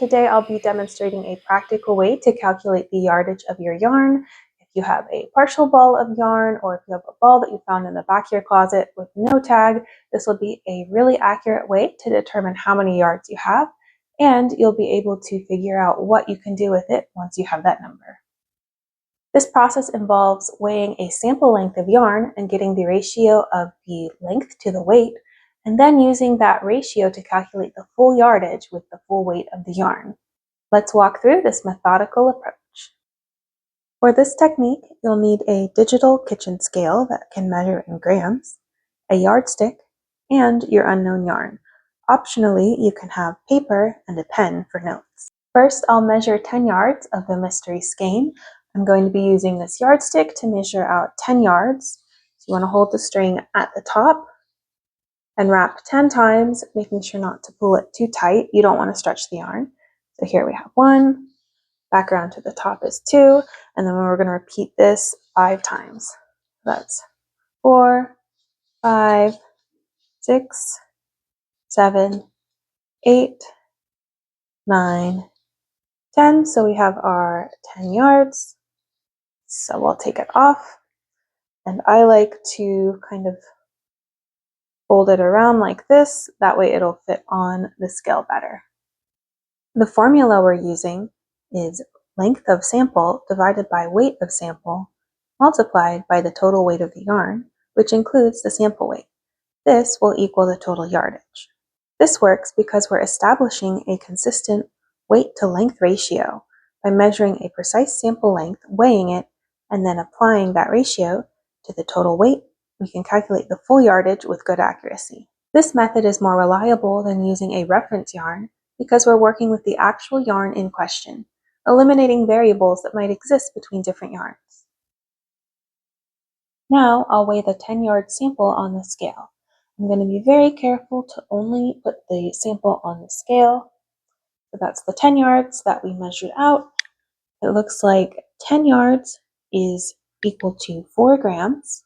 today I'll be demonstrating a practical way to calculate the yardage of your yarn. If you have a partial ball of yarn, or if you have a ball that you found in the back of your closet with no tag, this will be a really accurate way to determine how many yards you have, and you'll be able to figure out what you can do with it once you have that number. This process involves weighing a sample length of yarn and getting the ratio of the length to the weight, and then using that ratio to calculate the full yardage with the full weight of the yarn. Let's walk through this methodical approach. For this technique, you'll need a digital kitchen scale that can measure in grams, a yardstick, and your unknown yarn. Optionally, you can have paper and a pen for notes. First, I'll measure 10 yards of the mystery skein. I'm going to be using this yardstick to measure out 10 yards. So you want to hold the string at the top and wrap 10 times, making sure not to pull it too tight. You don't want to stretch the yarn. So here we have 1, back around to the top is 2, and then we're going to repeat this 5 times. That's 4, 5, 6, 7, 8, 9, 10. So we have our 10 yards. So we'll take it off, and I like to kind of fold it around like this. That way it'll fit on the scale better. The formula we're using is length of sample divided by weight of sample multiplied by the total weight of the yarn, which includes the sample weight. This will equal the total yardage. This works because we're establishing a consistent weight to length ratio by measuring a precise sample length, weighing it, and then applying that ratio to the total weight. We can calculate the full yardage with good accuracy. This method is more reliable than using a reference yarn because we're working with the actual yarn in question, eliminating variables that might exist between different yarns. Now I'll weigh the 10-yard sample on the scale. I'm going to be very careful to only put the sample on the scale. So that's the 10 yards that we measured out. It looks like 10 yards is equal to 4 grams.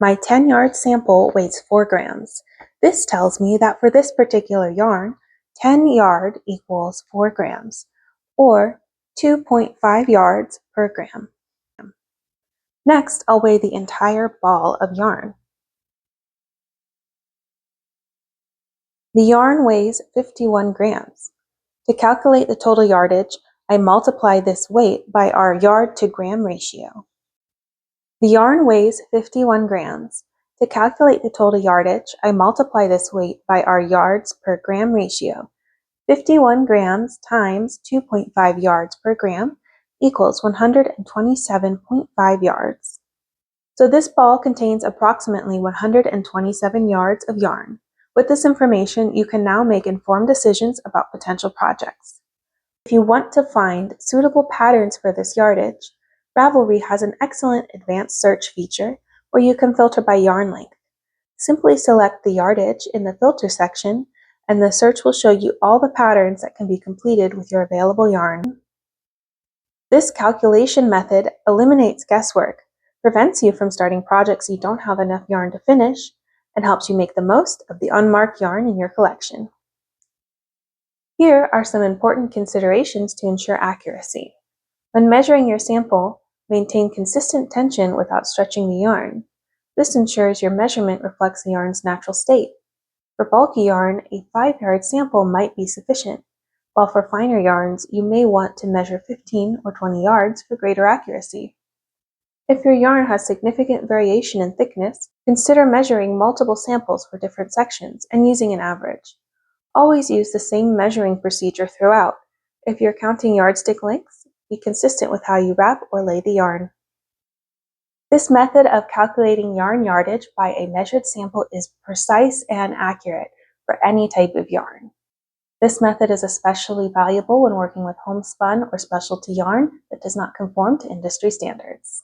My 10-yard sample weighs 4 grams. This tells me that for this particular yarn, 10 yard equals 4 grams, or 2.5 yards per gram. Next, I'll weigh the entire ball of yarn. The yarn weighs 51 grams. To calculate the total yardage, I multiply this weight by our yard to gram ratio. The yarn weighs 51 grams. To calculate the total yardage, I multiply this weight by our yards per gram ratio. 51 grams times 2.5 yards per gram equals 127.5 yards. So this ball contains approximately 127 yards of yarn. With this information, you can now make informed decisions about potential projects. If you want to find suitable patterns for this yardage, Ravelry has an excellent advanced search feature where you can filter by yarn length. Simply select the yardage in the filter section, and the search will show you all the patterns that can be completed with your available yarn. This calculation method eliminates guesswork, prevents you from starting projects you don't have enough yarn to finish, and helps you make the most of the unmarked yarn in your collection. Here are some important considerations to ensure accuracy. When measuring your sample, maintain consistent tension without stretching the yarn. This ensures your measurement reflects the yarn's natural state. For bulky yarn, a 5-yard sample might be sufficient, while for finer yarns, you may want to measure 15 or 20 yards for greater accuracy. If your yarn has significant variation in thickness, consider measuring multiple samples for different sections and using an average. Always use the same measuring procedure throughout. If you're counting yardstick lengths, be consistent with how you wrap or lay the yarn. This method of calculating yarn yardage by a measured sample is precise and accurate for any type of yarn. This method is especially valuable when working with homespun or specialty yarn that does not conform to industry standards.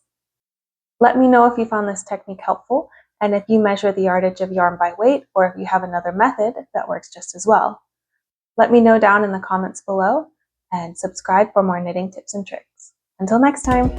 Let me know if you found this technique helpful, and if you measure the yardage of yarn by weight, or if you have another method that works just as well. Let me know down in the comments below, and subscribe for more knitting tips and tricks. Until next time!